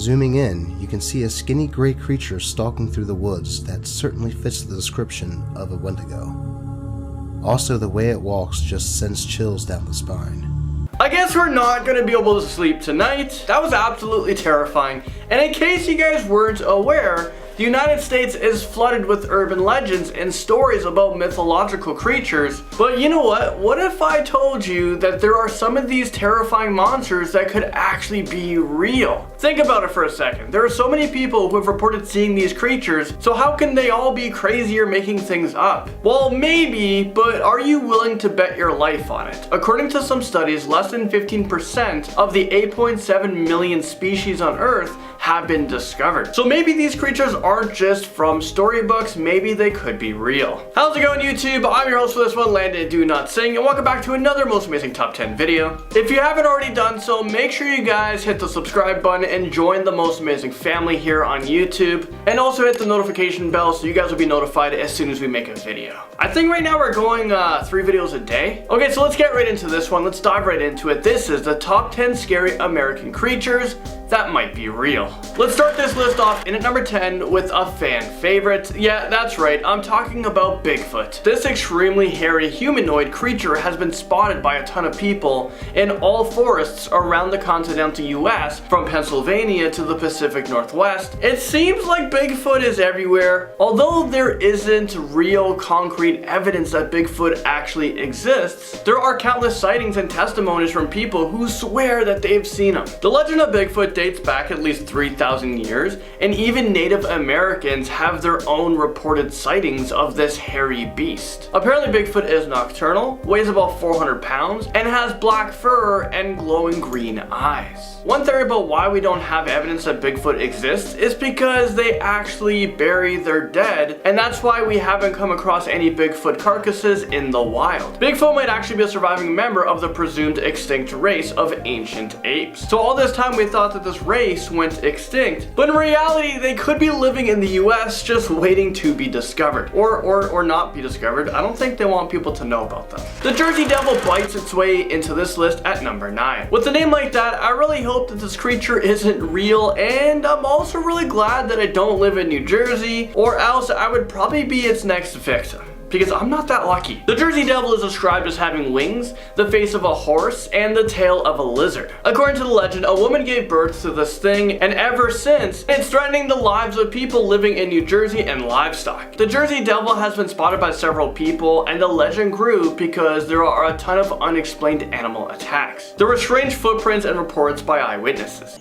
Zooming in, you can see a skinny gray creature stalking through the woods that certainly fits the description of a Wendigo. Also, the way it walks just sends chills down the spine. I guess we're not going to be able to sleep tonight. That was absolutely terrifying. And in case you guys weren't aware, the United States is flooded with urban legends and stories about mythological creatures. But you know what? What if I told you that there are some of these terrifying monsters that could actually be real? Think about it for a second. There are so many people who have reported seeing these creatures, so how can they all be crazy or making things up? Well, maybe, but are you willing to bet your life on it? According to some studies, less than 15% of the 8.7 million species on Earth have been discovered. So maybe these creatures aren't just from storybooks, maybe they could be real. How's it going, YouTube? I'm your host for this one, Landon Do Not Sing, and welcome back to another Most Amazing Top 10 video. If you haven't already done so, make sure you guys hit the subscribe button and join the Most Amazing family here on YouTube, and also hit the notification bell so you guys will be notified as soon as we make a video. I think right now we're going 3 videos a day. Okay, so let's get right into this one. Let's dive right into it. This is the top 10 scary American creatures that might be real. Let's start this list off in at number 10 with a fan favorite. Yeah, that's right, I'm talking about Bigfoot. This extremely hairy humanoid creature has been spotted by a ton of people in all forests around the continental US, from Pennsylvania to the Pacific Northwest. It seems like Bigfoot is everywhere. Although there isn't real concrete evidence that Bigfoot actually exists, there are countless sightings and testimonies from people who swear that they've seen him. The legend of Bigfoot dates back at least 3,000 years, and even Native Americans have their own reported sightings of this hairy beast. Apparently Bigfoot is nocturnal, weighs about 400 pounds, and has black fur and glowing green eyes. One theory about why we don't have evidence that Bigfoot exists is because they actually bury their dead, and that's why we haven't come across any Bigfoot carcasses in the wild. Bigfoot might actually be a surviving member of the presumed extinct race of ancient apes. So all this time we thought that this race went extinct, but in reality they could be living in the US just waiting to be discovered, or not be discovered. I don't think they want people to know about them. The Jersey Devil bites its way into this list at number 9. With a name like that, I really hope that this creature isn't real, and I'm also really glad that I don't live in New Jersey, or else I would probably be its next victim, because I'm not that lucky. The Jersey Devil is described as having wings, the face of a horse, and the tail of a lizard. According to the legend, a woman gave birth to this thing, and ever since, it's threatening the lives of people living in New Jersey and livestock. The Jersey Devil has been spotted by several people, and the legend grew because there are a ton of unexplained animal attacks. There were strange footprints and reports by eyewitnesses.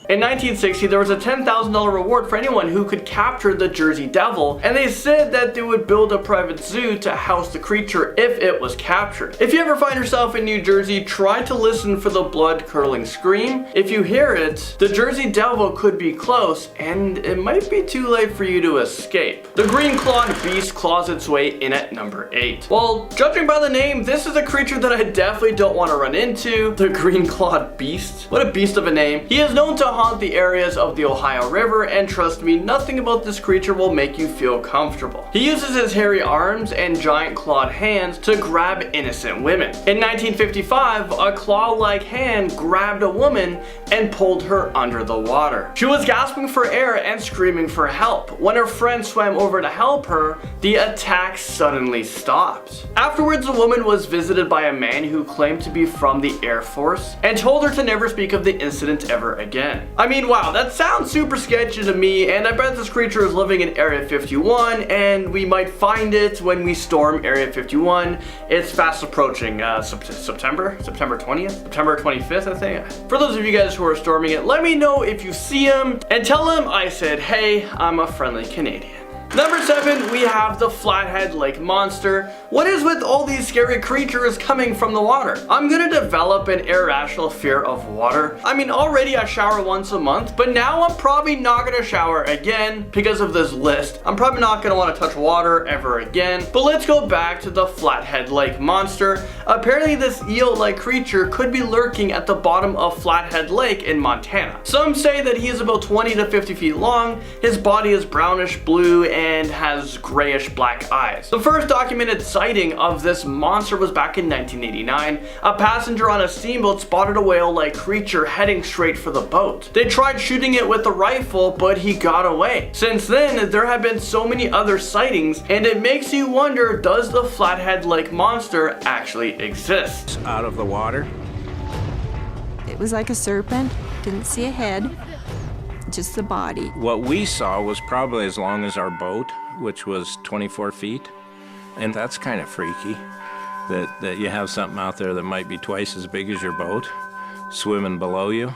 In 1960, there was a $10,000 reward for anyone who could capture the Jersey Devil, and they said that they would build a private zoo to house the creature if it was captured. If you ever find yourself in New Jersey, try to listen for the blood-curdling scream. If you hear it, the Jersey Devil could be close, and it might be too late for you to escape. The green-clawed beast claws its way in at number 8. Well, judging by the name, this is a creature that I definitely don't want to run into. The green-clawed beast? What a beast of a name. He is known to haunt the areas of the Ohio River, and trust me, nothing about this creature will make you feel comfortable. He uses his hairy arms and giant clawed hands to grab innocent women. In 1955, a claw-like hand grabbed a woman and pulled her under the water. She was gasping for air and screaming for help. When her friend swam over to help her, the attack suddenly stopped. Afterwards, the woman was visited by a man who claimed to be from the Air Force and told her to never speak of the incident ever again. I mean, wow, that sounds super sketchy to me, and I bet this creature is living in Area 51, and we might find it when we storm Area 51. It's fast approaching. September 20th? September 25th, I think. For those of you guys who are storming it, let me know if you see him, and tell him I said, hey, I'm a friendly Canadian. Number 7, we have the Flathead Lake Monster. What is with all these scary creatures coming from the water? I'm gonna develop an irrational fear of water. I mean, already I shower once a month, but now I'm probably not gonna shower again because of this list. I'm probably not gonna want to touch water ever again. But let's go back to the Flathead Lake Monster. Apparently this eel-like creature could be lurking at the bottom of Flathead Lake in Montana. Some say that he is about 20 to 50 feet long, his body is brownish blue, and and has grayish black eyes. The first documented sighting of this monster was back in 1989. A passenger on a steamboat spotted a whale-like creature heading straight for the boat. They tried shooting it with a rifle, but he got away. Since then, there have been so many other sightings, and it makes you wonder, does the flathead-like monster actually exist? Out of the water. It was like a serpent, didn't see a head, just the body. What we saw was probably as long as our boat, which was 24 feet. And that's kind of freaky, that you have something out there that might be twice as big as your boat, swimming below you.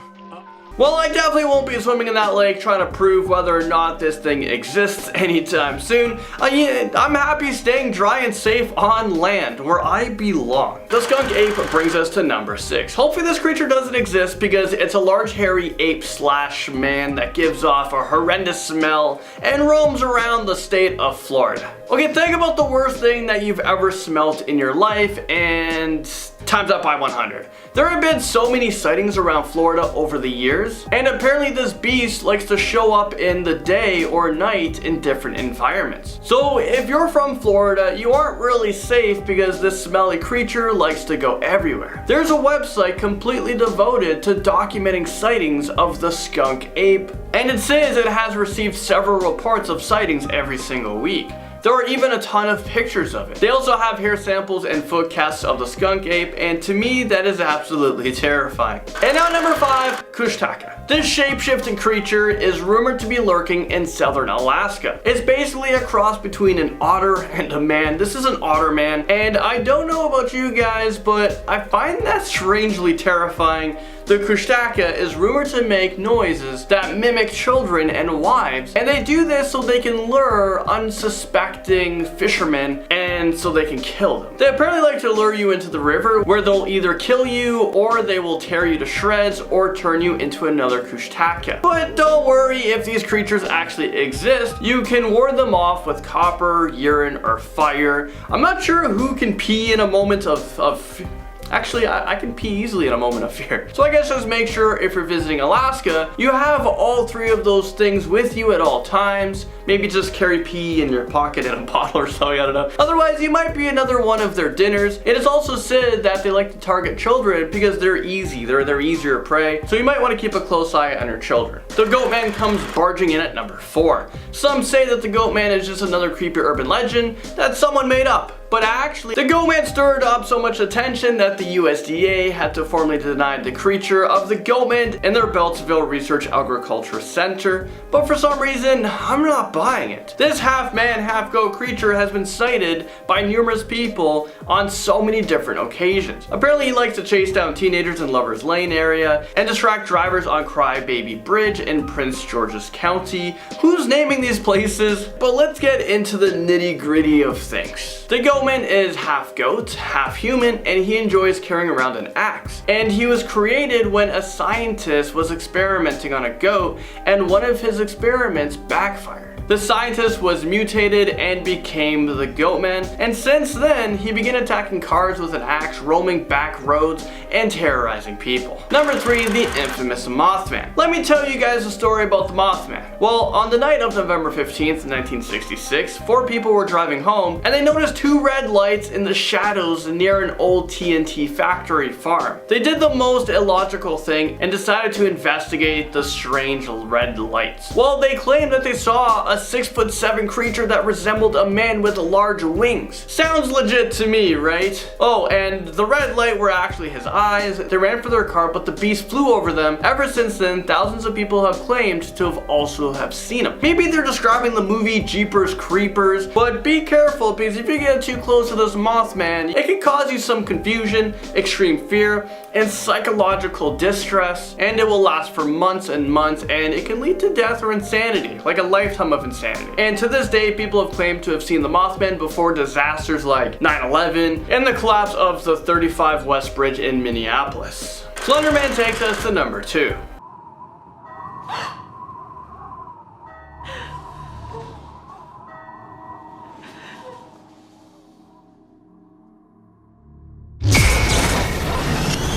Well, I definitely won't be swimming in that lake trying to prove whether or not this thing exists anytime soon. I'm happy staying dry and safe on land, where I belong. The skunk ape brings us to number 6. Hopefully this creature doesn't exist because it's a large hairy ape slash man that gives off a horrendous smell and roams around the state of Florida. Okay, think about the worst thing that you've ever smelt in your life and times that by 100. There have been so many sightings around Florida over the years, and apparently this beast likes to show up in the day or night in different environments. So if you're from Florida, you aren't really safe because this smelly creature likes to go everywhere. There's a website completely devoted to documenting sightings of the skunk ape, and it says it has received several reports of sightings every single week. There are even a ton of pictures of it. They also have hair samples and foot casts of the skunk ape, and to me that is absolutely terrifying. And now number 5, KUSHTAKA. This shape-shifting creature is rumored to be lurking in southern Alaska. It's basically a cross between an otter and a man. This is an otter man, and I don't know about you guys, but I find that strangely terrifying. The KUSHTAKA is rumored to make noises that mimic children and wives, and they do this so they can lure unsuspecting fishermen and so they can kill them. They apparently like to lure you into the river where they'll either kill you or they will tear you to shreds or turn you into another KUSHTAKA. But don't worry if these creatures actually exist, you can ward them off with copper, urine, or fire. I'm not sure who can pee in a moment of actually, I can pee easily in a moment of fear. So I guess just make sure if you're visiting Alaska, you have all 3 of those things with you at all times. Maybe just carry pee in your pocket in a bottle or something, I don't know. Otherwise, you might be another one of their dinners. It is also said that they like to target children because they're easy, they're easier prey. So you might want to keep a close eye on your children. The GOATMAN comes barging in at number 4. Some say that the GOATMAN is just another creepy urban legend that someone made up. But actually, the GOATMAN stirred up so much attention that the USDA had to formally deny the creature of the GOATMAN in their Beltsville Research Agriculture Center. But for some reason, I'm not buying it. This half-man, half-goat creature has been sighted by numerous people on so many different occasions. Apparently, he likes to chase down teenagers in Lover's Lane area and distract drivers on Crybaby Bridge in Prince George's County. Who's naming these places? But let's get into the nitty-gritty of things. The GOATMAN is half goat, half human, and he enjoys carrying around an axe. And he was created when a scientist was experimenting on a goat, and one of his experiments backfired. The scientist was mutated and became the GOATMAN, and since then, he began attacking cars with an axe, roaming back roads, and terrorizing people. Number 3, the infamous Mothman. Let me tell you guys a story about the Mothman. Well, on the night of November 15th, 1966, 4 people were driving home, and they noticed 2 red lights in the shadows near an old TNT factory farm. They did the most illogical thing and decided to investigate the strange red lights. Well, they claimed that they saw a 6'7" creature that resembled a man with large wings. Sounds legit to me, right? Oh, and the red light were actually his eyes. They ran for their car, but the beast flew over them. Ever since then, thousands of people have claimed to have also seen him. Maybe they're describing the movie Jeepers Creepers, but be careful because if you get too close to this Mothman, it can cause you some confusion, extreme fear, and psychological distress, and it will last for months and months, and it can lead to death or insanity, like a lifetime of insanity. And to this day, people have claimed to have seen the Mothman before disasters like 9/11 and the collapse of the 35 West Bridge in Minneapolis. Slenderman takes us to number 2.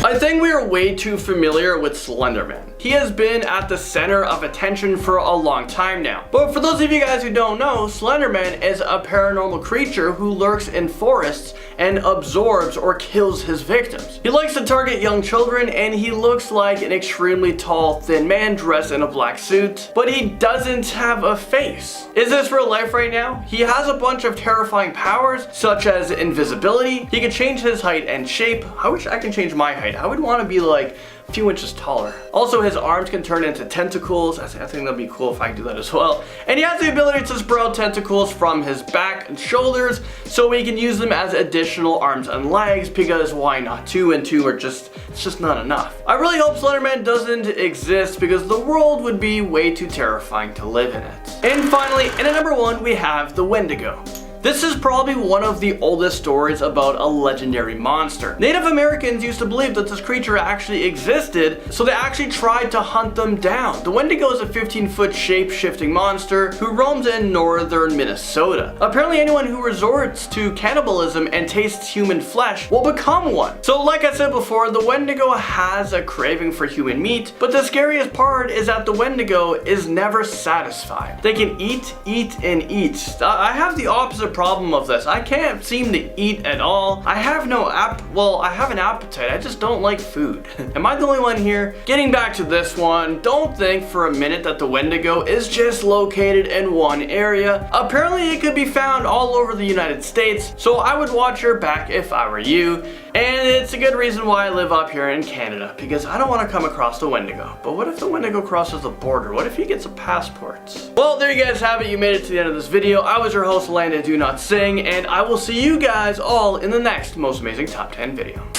A I think we are way too familiar with Slenderman. He has been at the center of attention for a long time now. But for those of you guys who don't know, Slenderman is a paranormal creature who lurks in forests and absorbs or kills his victims. He likes to target young children, and he looks like an extremely tall, thin man dressed in a black suit, but he doesn't have a face. Is this real life right now? He has a bunch of terrifying powers, such as invisibility. He can change his height and shape. I wish I could change my height. I would want to be like a few inches taller. Also, his arms can turn into tentacles. I think that'd be cool if I could do that as well. And he has the ability to sprout tentacles from his back and shoulders, so he can use them as additional arms and legs, because why not? 2 and 2 are it's just not enough. I really hope Slenderman doesn't exist, because the world would be way too terrifying to live in it. And finally, in at number 1, we have the Wendigo. This is probably one of the oldest stories about a legendary monster. Native Americans used to believe that this creature actually existed, so they actually tried to hunt them down. The Wendigo is a 15-foot shape-shifting monster who roams in northern Minnesota. Apparently anyone who resorts to cannibalism and tastes human flesh will become one. So like I said before, the Wendigo has a craving for human meat, but the scariest part is that the Wendigo is never satisfied. They can eat, and eat. I have the opposite problem of this. I can't seem to eat at all. I have I have an appetite. I just don't like food. Am I the only one here? Getting back to this one, don't think for a minute that the Wendigo is just located in one area. Apparently it could be found all over the United States, so I would watch your back if I were you. And it's a good reason why I live up here in Canada, because I don't want to come across the Wendigo. But what if the Wendigo crosses the border? What if he gets a passport? Well, there you guys have it. You made it to the end of this video. I was your host, Landon Do Not Sing, and I will see you guys all in the next Most Amazing Top 10 video.